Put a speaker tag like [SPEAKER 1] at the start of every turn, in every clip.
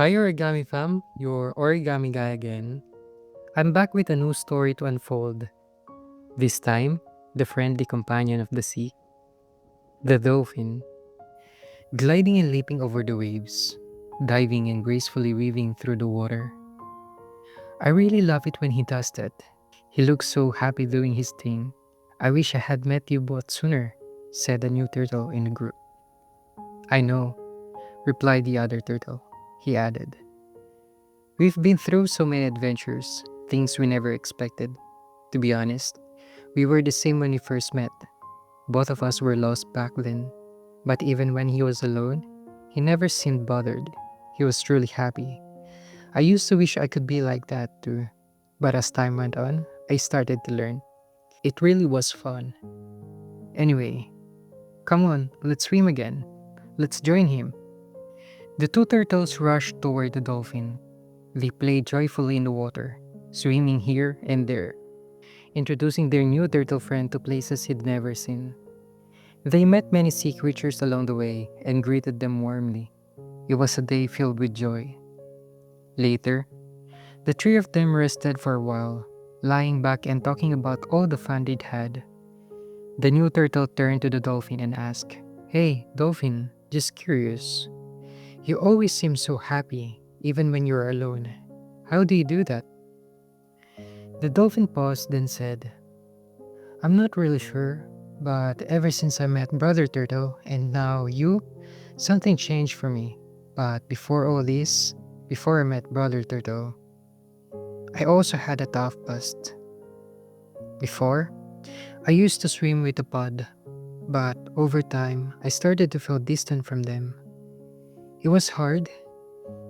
[SPEAKER 1] Hi Origami fam, your Origami guy again. I'm back with a new story to unfold. This time, the friendly companion of the sea, the dolphin, gliding and leaping over the waves, diving and gracefully weaving through the water. I really love it when he does that. He looks so happy doing his thing. I wish I had met you both sooner, said a new turtle in the group. I know, replied the other turtle. He added, we've been through so many adventures, things we never expected. To be honest, we were the same when we first met. Both of us were lost back then. But even when he was alone, he never seemed bothered. He was truly happy. I used to wish I could be like that too. But as time went on, I started to learn. It really was fun. Anyway, come on, let's swim again. Let's join him. The two turtles rushed toward the dolphin. They played joyfully in the water, swimming here and there, introducing their new turtle friend to places he'd never seen. They met many sea creatures along the way and greeted them warmly. It was a day filled with joy. Later, the three of them rested for a while, lying back and talking about all the fun they'd had. The new turtle turned to the dolphin and asked, "Hey, dolphin, just curious. You always seem so happy, even when you're alone. How do you do that?" The dolphin paused, then said, "I'm not really sure, but ever since I met Brother Turtle and now you, something changed for me. But before all this, before I met Brother Turtle, I also had a tough past. Before, I used to swim with a pod, but over time, I started to feel distant from them. It was hard.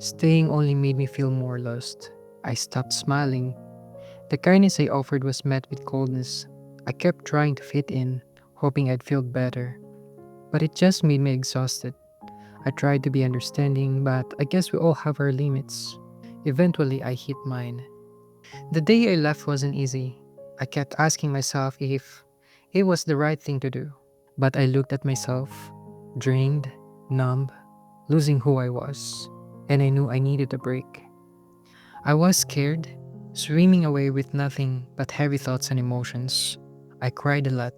[SPEAKER 1] Staying only made me feel more lost. I stopped smiling. The kindness I offered was met with coldness. I kept trying to fit in, hoping I'd feel better, but it just made me exhausted. I tried to be understanding, but I guess we all have our limits. Eventually, I hit mine. The day I left wasn't easy. I kept asking myself if it was the right thing to do. But I looked at myself, drained, numb, losing who I was, and I knew I needed a break. I was scared, swimming away with nothing but heavy thoughts and emotions. I cried a lot.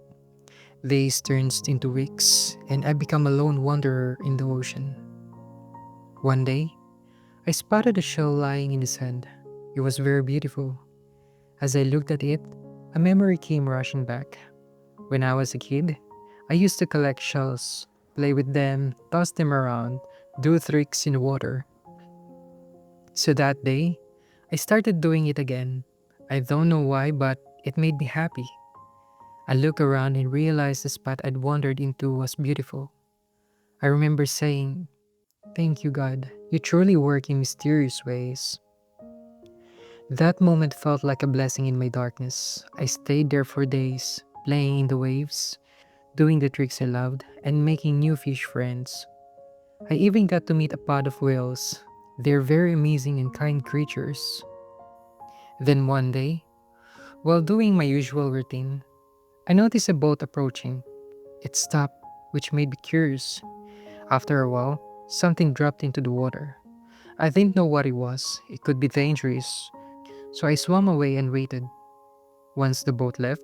[SPEAKER 1] Days turned into weeks, and I became a lone wanderer in the ocean. One day, I spotted a shell lying in the sand. It was very beautiful. As I looked at it, a memory came rushing back. When I was a kid, I used to collect shells, play with them, toss them around, do tricks in the water. So that day, I started doing it again. I don't know why, but it made me happy. I looked around and realized the spot I'd wandered into was beautiful. I remember saying, "Thank you, God. You truly work in mysterious ways." That moment felt like a blessing in my darkness. I stayed there for days, playing in the waves, doing the tricks I loved, and making new fish friends. I even got to meet a pod of whales. They're very amazing and kind creatures. Then one day, while doing my usual routine, I noticed a boat approaching. It stopped, which made me curious. After a while, something dropped into the water. I didn't know what it was. It could be dangerous. So I swam away and waited. Once the boat left,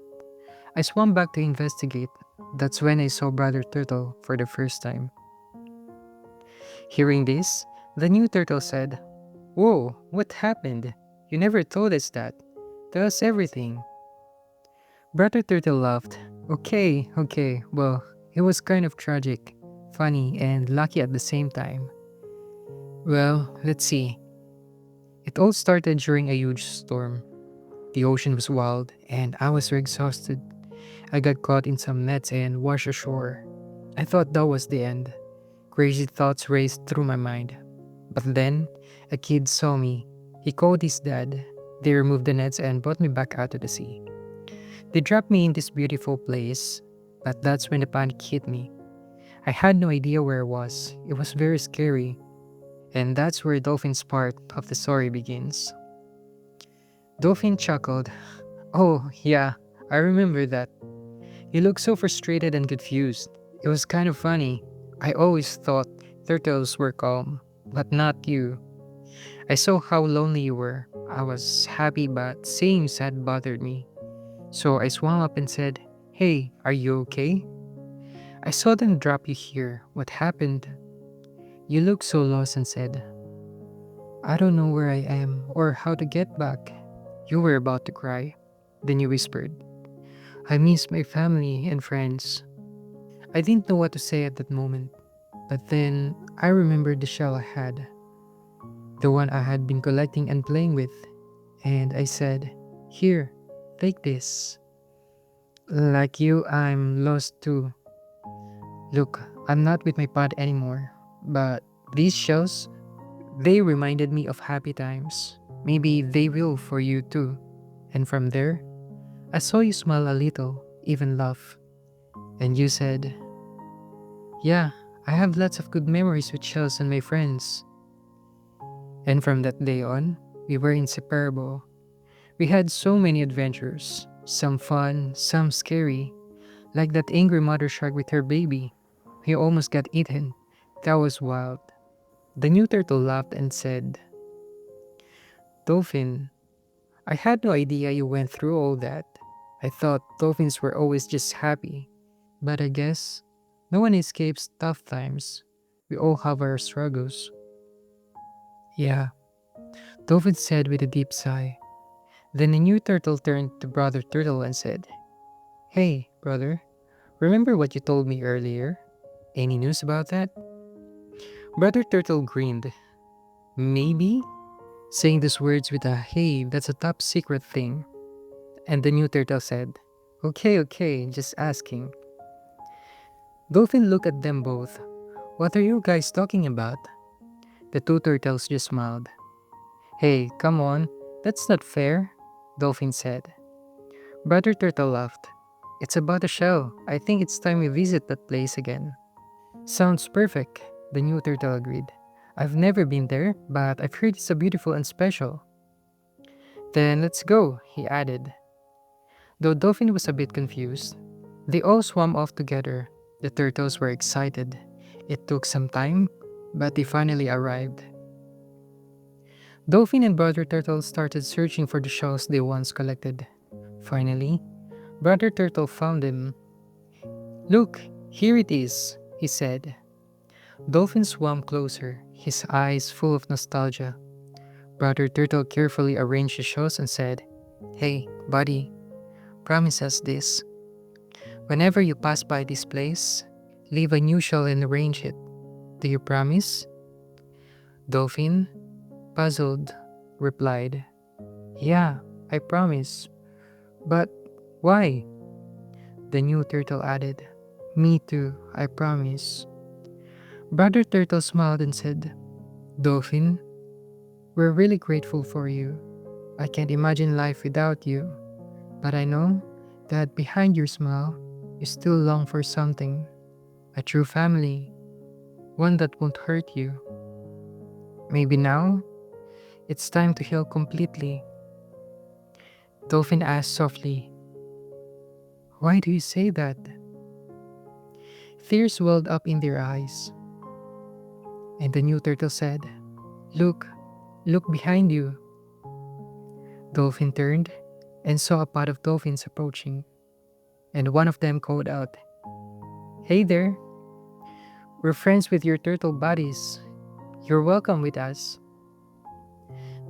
[SPEAKER 1] I swam back to investigate. That's when I saw Brother Turtle for the first time. Hearing this, the new turtle said, "Whoa, what happened? You never told us that. Tell us everything." Brother Turtle laughed. Okay, well, it was kind of tragic, funny, and lucky at the same time. Well, let's see. It all started during a huge storm. The ocean was wild, and I was so exhausted. I got caught in some nets and washed ashore. I thought that was the end. Crazy thoughts raced through my mind. But then, a kid saw me. He called his dad. They removed the nets and brought me back out to the sea. They dropped me in this beautiful place, but that's when the panic hit me. I had no idea where I was. It was very scary. And that's where Dolphin's part of the story begins. Dolphin chuckled. "Oh, yeah, I remember that. You looked so frustrated and confused. It was kind of funny. I always thought turtles were calm, but not you." I saw how lonely you were. I was happy, but seeing sad bothered me. So I swam up and said, Hey, are you okay? I saw them drop you here. What happened? You looked so lost and said, I don't know where I am or how to get back. You were about to cry. Then you whispered, I miss my family and friends. I didn't know what to say at that moment, but then I remembered the shell I had, the one I had been collecting and playing with, and I said, Here, take this. Like you, I'm lost too. Look, I'm not with my pod anymore, but these shells, they reminded me of happy times. Maybe they will for you too. And from there, I saw you smile a little, even laugh. And you said, Yeah, I have lots of good memories with shells and my friends. And from that day on, we were inseparable. We had so many adventures, some fun, some scary, like that angry mother shark with her baby. He almost got eaten. That was wild. The new turtle laughed and said, Dolphin, I had no idea you went through all that. I thought dolphins were always just happy. But I guess no one escapes tough times. We all have our struggles. Yeah, Dolphin said with a deep sigh. Then the new turtle turned to Brother Turtle and said, Hey, brother, remember what you told me earlier? Any news about that? Brother Turtle grinned. Maybe? Saying these words with a hey, that's a top secret thing. And the new turtle said, Okay, okay, just asking. Dolphin looked at them both. What are you guys talking about? The two turtles just smiled. Hey, come on, that's not fair, Dolphin said. Brother Turtle laughed. It's about the shell. I think it's time we visit that place again. Sounds perfect, the new turtle agreed. I've never been there, but I've heard it's a beautiful and special. Then let's go, he added. Though Dolphin was a bit confused, they all swam off together. The turtles were excited. It took some time, but they finally arrived. Dolphin and Brother Turtle started searching for the shells they once collected. Finally, Brother Turtle found them. Look, here it is, he said. Dolphin swam closer, his eyes full of nostalgia. Brother Turtle carefully arranged the shells and said, Hey, buddy, promise us this. Whenever you pass by this place, leave a new shell and arrange it. Do you promise? Dolphin, puzzled, replied, Yeah, I promise. But why? The new turtle added, Me too, I promise. Brother Turtle smiled and said, Dolphin, we're really grateful for you. I can't imagine life without you, but I know that behind your smile, you still long for something, a true family, one that won't hurt you. Maybe now, it's time to heal completely. Dolphin asked softly, Why do you say that? Tears welled up in their eyes, and the new turtle said, Look, look behind you. Dolphin turned and saw a pod of dolphins approaching, and one of them called out, Hey there, we're friends with your turtle buddies. You're welcome with us.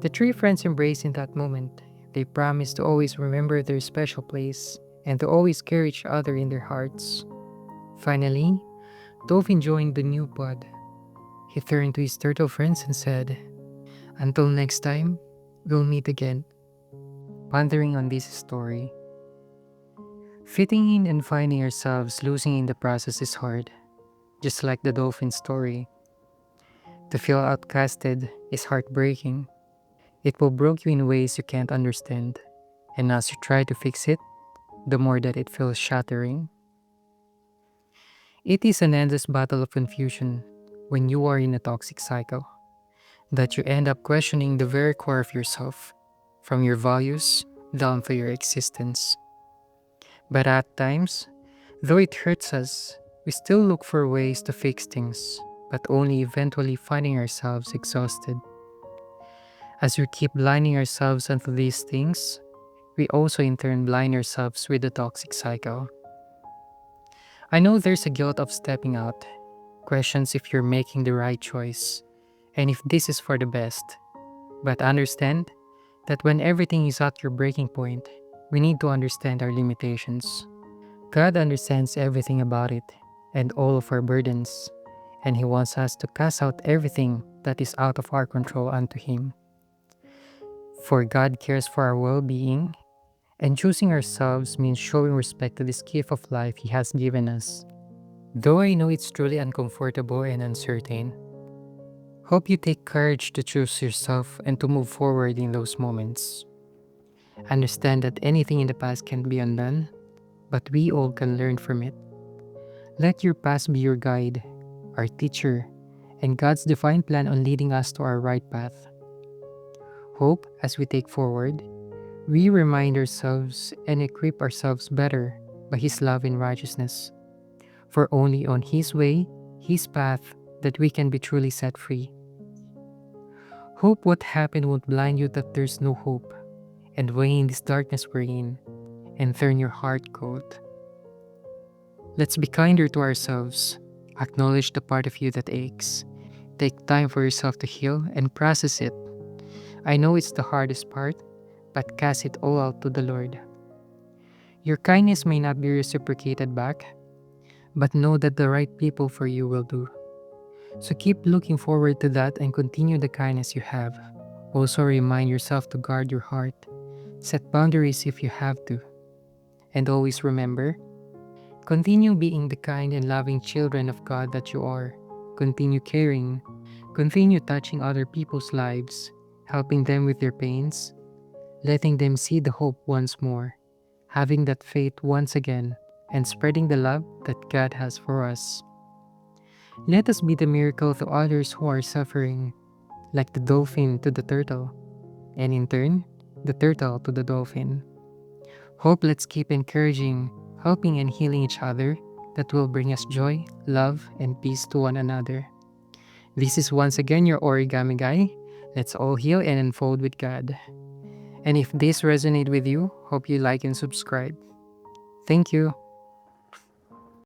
[SPEAKER 1] The three friends embraced in that moment. They promised to always remember their special place and to always carry each other in their hearts. Finally, Dolphin joined the new pod. He turned to his turtle friends and said, Until next time, we'll meet again. Pondering on this story, fitting in and finding ourselves losing in the process is hard, just like the dolphin story. To feel outcasted is heartbreaking. It will break you in ways you can't understand, and as you try to fix it, the more that it feels shattering. It is an endless battle of confusion when you are in a toxic cycle, that you end up questioning the very core of yourself, from your values down to your existence. But at times, though it hurts us, we still look for ways to fix things, but only eventually finding ourselves exhausted. As we keep blinding ourselves onto these things, we also in turn blind ourselves with the toxic cycle. I know there's a guilt of stepping out, questions if you're making the right choice, and if this is for the best. But understand that when everything is at your breaking point, we need to understand our limitations. God understands everything about it and all of our burdens, and He wants us to cast out everything that is out of our control unto Him. For God cares for our well being, and choosing ourselves means showing respect to this gift of life He has given us. Though I know it's truly uncomfortable and uncertain, hope you take courage to choose yourself and to move forward in those moments. Understand that anything in the past can be undone, but we all can learn from it. Let your past be your guide, our teacher, and God's divine plan on leading us to our right path. Hope, as we take forward, we remind ourselves and equip ourselves better by His love and righteousness. For only on His way, His path, that we can be truly set free. Hope what happened won't blind you that there's no hope, and weigh in this darkness we're in, and turn your heart cold. Let's be kinder to ourselves. Acknowledge the part of you that aches. Take time for yourself to heal and process it. I know it's the hardest part, but cast it all out to the Lord. Your kindness may not be reciprocated back, but know that the right people for you will do. So keep looking forward to that and continue the kindness you have. Also remind yourself to guard your heart. Set boundaries if you have to. And always remember, continue being the kind and loving children of God that you are. Continue caring. Continue touching other people's lives, helping them with their pains, letting them see the hope once more, having that faith once again, and spreading the love that God has for us. Let us be the miracle to others who are suffering, like the dolphin to the turtle, and in turn, the turtle to the dolphin. Hope let's keep encouraging, helping and healing each other that will bring us joy, love, and peace to one another. This is once again your Origami Guy. Let's all heal and unfold with God. And if this resonated with you, hope you like and subscribe. Thank you.